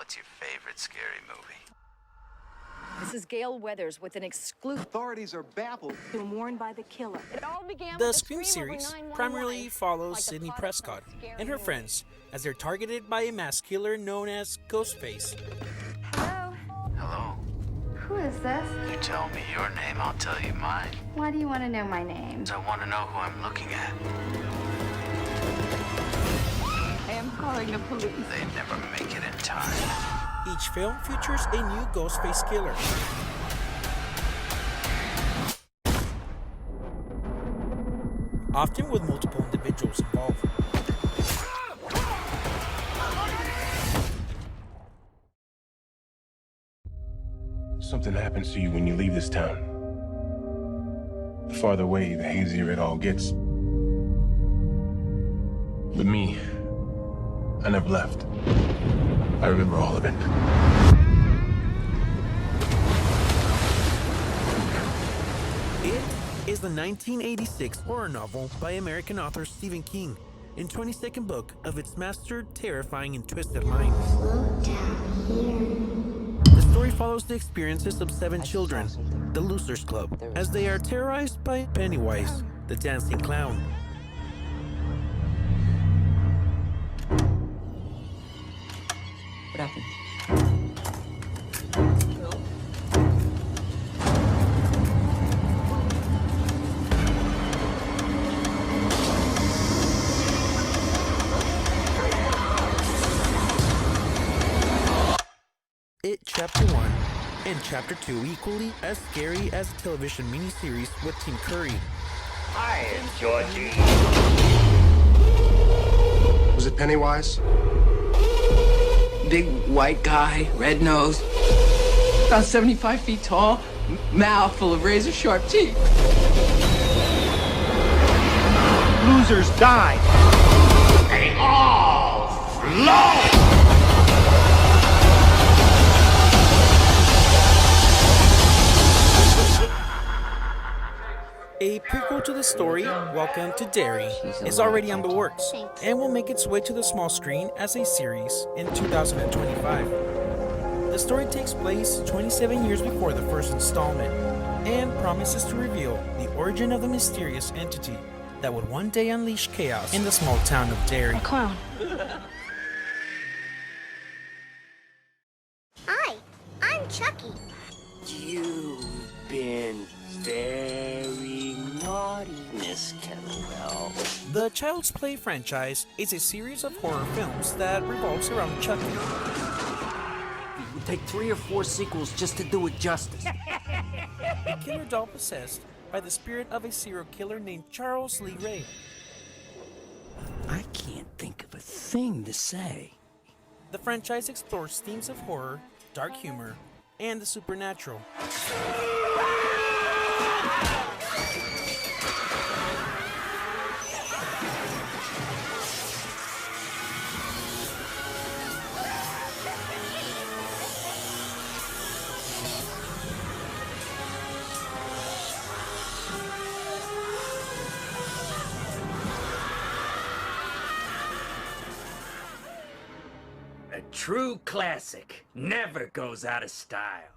What's your favorite scary movie? This is Gail Weathers with an exclusive. Authorities are baffled. Been warned by the killer. It all began The with a Scream scream over series 911, primarily follows like the Sidney plot of some Prescott scary and her movie. friends as they're targeted by a masked killer known as Ghostface. Hello? Hello? Who is this? You tell me your name, I'll tell you mine. Why do you want to know my name? I want to know who I'm looking at. I am calling the police. They never make it in time. Each film features a new Ghostface killer. Often with multiple individuals involved. Something happens to you when you leave this town. The farther away, the hazier it all gets. But me, I never left. I remember all of it. It is the 1986 horror novel by American author Stephen King, in 22nd book of its master, terrifying and twisted mind. The story follows the experiences of 7 children, the Losers Club, as they are terrorized by Pennywise, the dancing clown. What happened? It Chapter 1 and Chapter 2 equally as scary as a television miniseries with Tim Curry. Hi, Georgie. Was it Pennywise? Big white guy, red nose, about 75 feet tall, mouth full of razor sharp teeth. Losers die. They all flow. A prequel to the story, Welcome to Derry, is already on the works and will make its way to the small screen as a series in 2025. The story takes place 27 years before the first installment and promises to reveal the origin of the mysterious entity that would one day unleash chaos in the small town of Derry. A clown. Hi, I'm Chucky. You've been very naughty, Miss Kettlewell. The Child's Play franchise is a series of horror films that revolves around Chucky. It would take 3 or 4 sequels just to do it justice. A killer doll possessed by the spirit of a serial killer named Charles Lee Ray. I can't think of a thing to say. The franchise explores themes of horror, dark humor, and the supernatural. A true classic never goes out of style.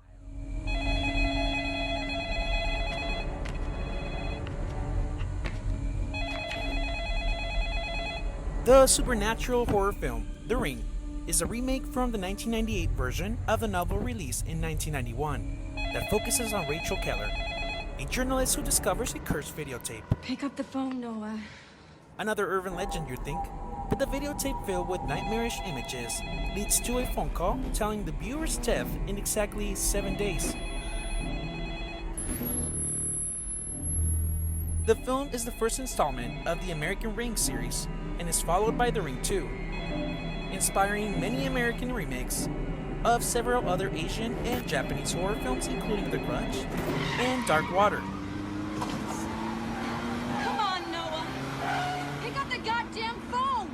The supernatural horror film, The Ring, is a remake from the 1998 version of the novel released in 1991 that focuses on Rachel Keller, a journalist who discovers a cursed videotape. Pick up the phone, Noah. Another urban legend, you'd think, but the videotape filled with nightmarish images leads to a phone call telling the viewer's death in exactly 7 days. The film is the first installment of the American Ring series and is followed by The Ring 2, inspiring many American remakes of several other Asian and Japanese horror films including The Grudge and Dark Water. Come on, Noah. Pick up the goddamn phone.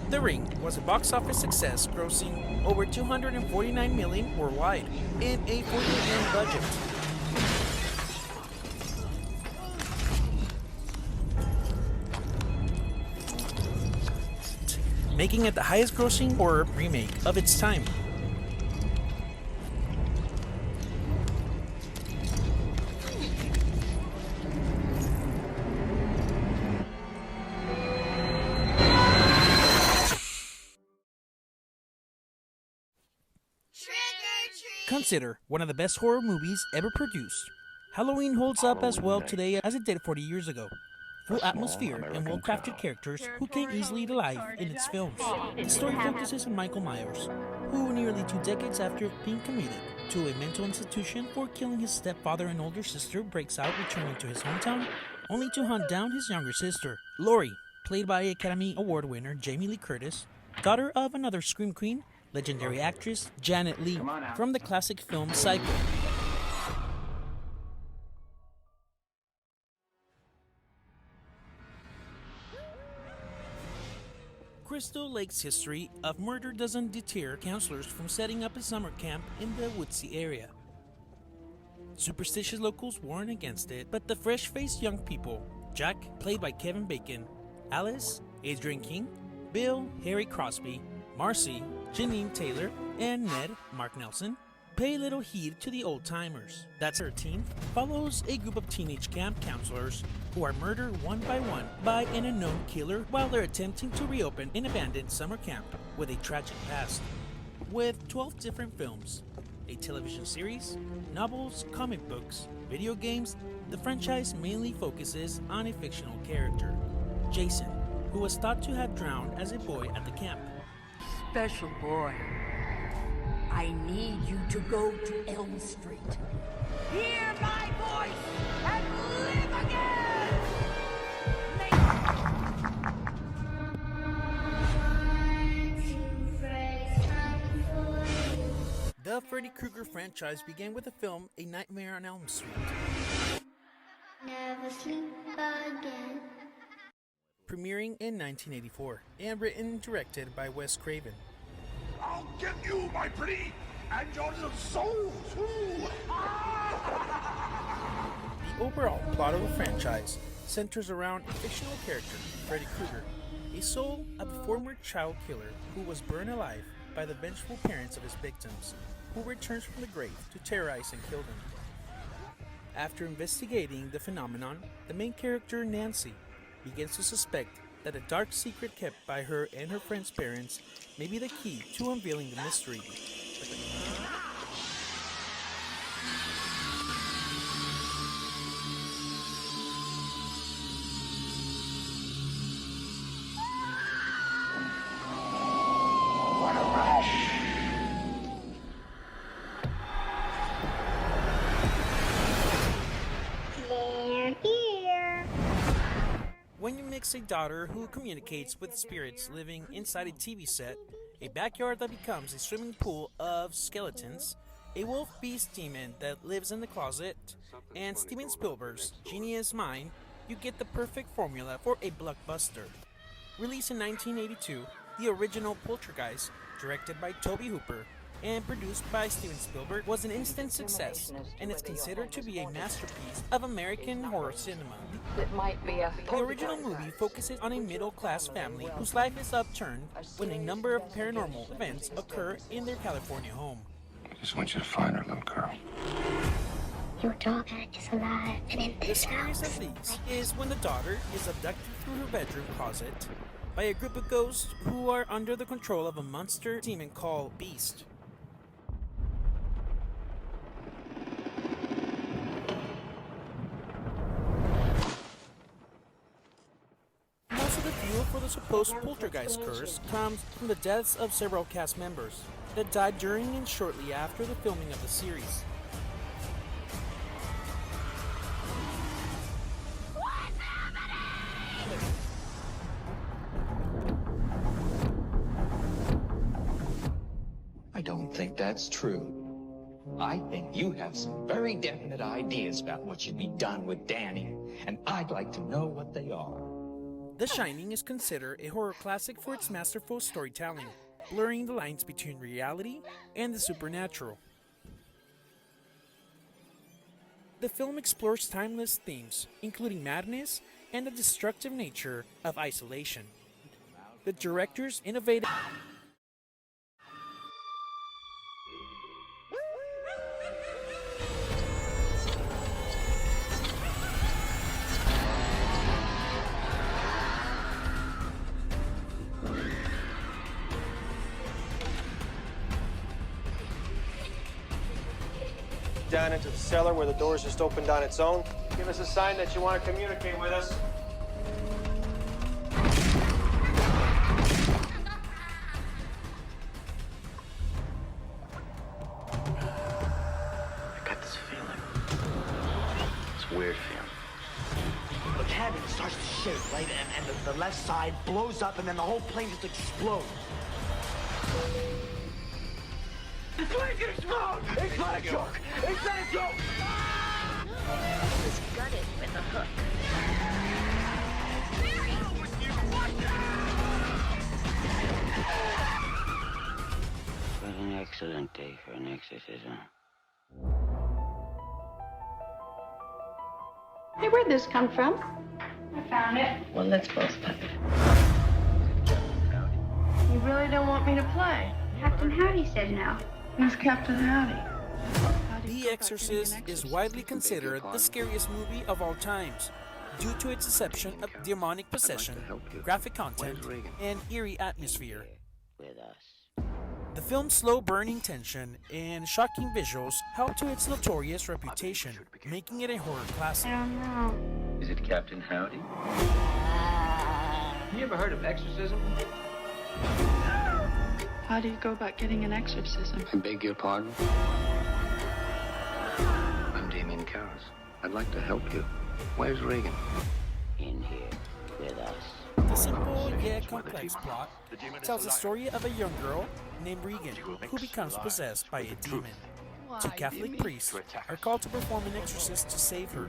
The Ring was a box office success, grossing over $249 million worldwide in a $40 million budget. Making it the highest grossing horror remake of its time. Considered one of the best horror movies ever produced, Halloween holds up as well today as it did 40 years ago. Full atmosphere and well-crafted characters who came easily to life in its films. The story focuses on Michael Myers, who nearly 2 decades after being committed to a mental institution for killing his stepfather and older sister, breaks out returning to his hometown, only to hunt down his younger sister, Laurie, played by Academy Award winner Jamie Lee Curtis, daughter of another Scream Queen, legendary actress Janet Leigh, from the classic film Psycho. Crystal Lake's history of murder doesn't deter counselors from setting up a summer camp in the woodsy area. Superstitious locals warn against it, but the fresh-faced young people, Jack, played by Kevin Bacon, Alice, Adrian King, Bill, Harry Crosby, Marcy, Janine Taylor, and Ned, Mark Nelson, pay little heed to the old-timers. That 13 follows a group of teenage camp counselors who are murdered one by an unknown killer while they're attempting to reopen an abandoned summer camp with a tragic past. With 12 different films, a television series, novels, comic books, video games, the franchise mainly focuses on a fictional character, Jason, who was thought to have drowned as a boy at the camp. Special boy, I need you to go to Elm Street. Hear my voice and live again! The Freddy Krueger franchise began with the film A Nightmare on Elm Street. Never sleep again. Premiering in 1984 and written and directed by Wes Craven. I'll get you, my pretty, and your little soul, too! The overall plot of the franchise centers around a fictional character, Freddy Krueger, a soul of a former child killer who was burned alive by the vengeful parents of his victims, who returns from the grave to terrorize and kill them. After investigating the phenomenon, the main character, Nancy, begins to suspect that a dark secret kept by her and her friend's parents may be the key to unveiling the mystery. What a rush! They're here. When you mix a daughter who communicates with spirits living inside a TV set, a backyard that becomes a swimming pool of skeletons, a wolf beast demon that lives in the closet, and Steven Spielberg's genius mind, you get the perfect formula for a blockbuster. Released in 1982, the original Poltergeist, directed by Tobe Hooper and produced by Steven Spielberg, was an instant success and is considered to be a masterpiece of American horror cinema. It might be a The original movie focuses on a middle-class family whose life is upturned when a number of paranormal events occur in their California home. I just want you to find her, little girl. Your daughter is alive and in The this scariest house. of these is when the daughter is abducted through her bedroom closet by a group of ghosts who are under the control of a monster demon called Beast. Most of the fuel for the supposed poltergeist curse comes from the deaths of several cast members that died during and shortly after the filming of the series. I don't think that's true. I think you have some very definite ideas about what should be done with Danny, and I'd like to know what they are. The Shining is considered a horror classic for its masterful storytelling, blurring the lines between reality and the supernatural. The film explores timeless themes, including madness and the destructive nature of isolation. The director's innovative down into the cellar where the doors just opened on its own. Give us a sign that you want to communicate with us. I got this feeling. It's a weird feeling. The cabin starts to shake, right? And the left side blows up, and then the whole plane just explodes. The plane can explode! It's not a joke! It's not a joke! He was gutted with a hook. What an excellent day for an exorcism. Hey, where'd this come from? I found it. Well, let's both play. You really don't want me to play? Captain Howdy said no. Who's Captain Howdy? The Exorcist is widely considered the scariest movie of all times due to its deception of demonic possession, graphic content, and eerie atmosphere. The film's slow-burning tension and shocking visuals help to its notorious reputation, making it a horror classic. I don't know. Is it Captain Howdy? You ever heard of exorcism? How do you go about getting an exorcism? I beg your pardon? I'm Damien Karras. I'd like to help you. Where's Reagan? In here with us. The simple yet complex plot tells the story of a young girl named Regan who becomes possessed by a demon. Two Catholic priests are called to perform an exorcism to save her.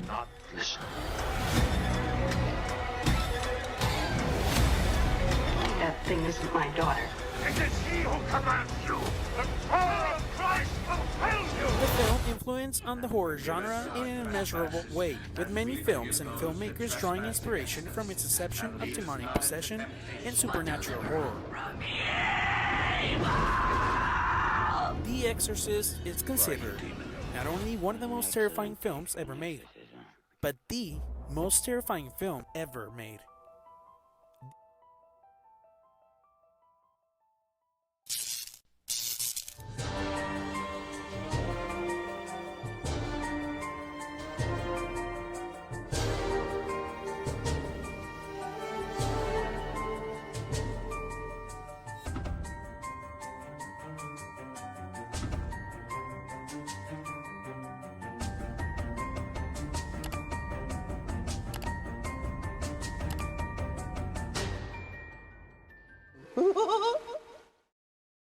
That thing isn't my daughter. It is he who commands you! The power of Christ compels you! The film influenced on the horror genre in an immeasurable way, with many films and filmmakers drawing inspiration from its deception of demonic possession and supernatural horror. The Exorcist is considered not only one of the most terrifying films ever made, but the most terrifying film ever made.